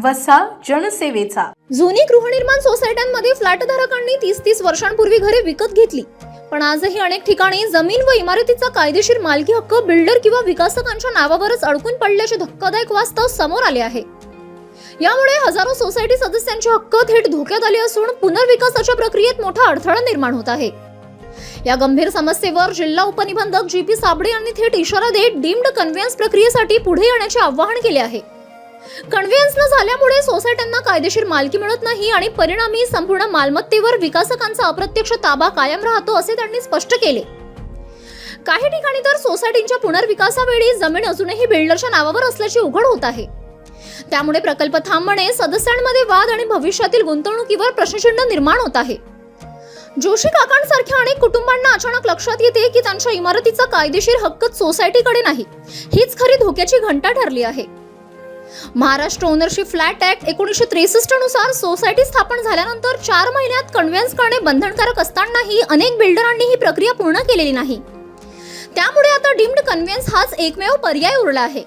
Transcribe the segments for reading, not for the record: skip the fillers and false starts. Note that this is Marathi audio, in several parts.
वसा जनसेवेचा। जुनी गृहनिर्माण सोसायट्यांमध्ये फ्लॅटधारकांनी 30-30 वर्षांपूर्वी घरे विकत घेतली, पण आजही अनेक ठिकाणी जमीन व इमारतीचा कायदेशीर मालकी हक्क बिल्डर किंवा विकासकांच्या नावावरच अडकून पडल्याचे धक्कादायक वास्तव समोर आले आहे। यामुळे हजारो सोसायटी सदस्यांचे हक्क थेट धोक्यात आले असून पुनर्विकासाच्या प्रक्रियेत मोठा अडथळा निर्माण होत आहे। या गंभीर समस्येवर जिल्हा उपनिबंधक जी.पी. साबळे यांनी थेट इशारा देत डीम्ड कन्व्हेन्स प्रक्रियेसाठी पुढे येण्याचे आवाहन केले आहे। कन्व्हेन्स न झाल्यामुळे सोसायट्यांना कायदेशीर मालकी मिळत नाही आणि परिणामी संपूर्ण मालमत्तेवर विकासकांचा अप्रत्यक्ष ताबा कायम राहतो असे त्यांनी स्पष्ट केले। काही ठिकाणी तर सोसायटींच्या पुनर्विकासावेळी जमीन अजूनही बिल्डरच्या नावावर असल्याचे उघड होत आहे। त्यामुळे प्रकल्प थांबणे, सदस्यांमध्ये वाद आणि भविष्यातील गुंतवणुकीवर प्रश्नचिन्ह निर्माण होत आहे। जोशी काकांसारख्या अनेक कुटुंबांना अचानक लक्षात येते की त्यांच्या इमारतीचा कायदेशीर हक्कच सोसायटीकडे नाही, हीच खरी धोक्याची घंटा ठरली आहे। महाराष्ट्र ओनरशिप फ्लॅट ऍक्ट 1963 नुसार सोसायटी स्थापन झाल्यानंतर 4 महिन्यात कन्व्हेन्स करणे बंधनकारक असतानाही अनेक बिल्डरांनी ही प्रक्रिया पूर्ण केलेली नाही। त्यामुळे आता डीम्ड कन्व्हेन्स हाच एकमेव पर्याय उरला आहे।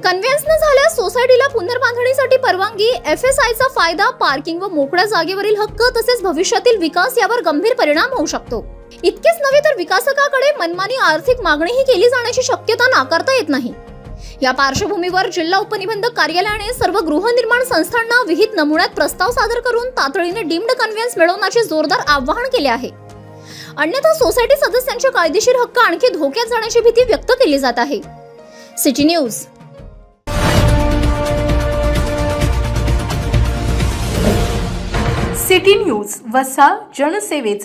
कन्व्हेन्स न झाल्यास सोसायटीला पुनर्बांधणीसाठी परवानगी, एफएसआयचा फायदा, पार्किंग व मोकळ्या जागेवरील हक्क तसेच भविष्यातील विकास यावर गंभीर परिणाम होऊ शकतो। इतकेच नव्हे तर विकासकाकडे मनमानी आर्थिक मागणीही केली जाण्याची शक्यता नाकारता येत नाही। या पार्श्वभूमीवर जिल्हा उपनिबंधक कार्यालयाने सर्व गृहनिर्माण संस्थांना विहित नमुन्यात प्रस्ताव सादर करून तातडीने डीम्ड कन्व्हेन्स मिळवण्याचे जोरदार आवाहन केले आहे। अन्यथा सोसायटी सदस्यांचे कायदेशीर हक्क आणखी धोक्यात जाण्याची भीती व्यक्त केली जात आहे। City news. सिटी न्यूज, वसा जनसेवेचा।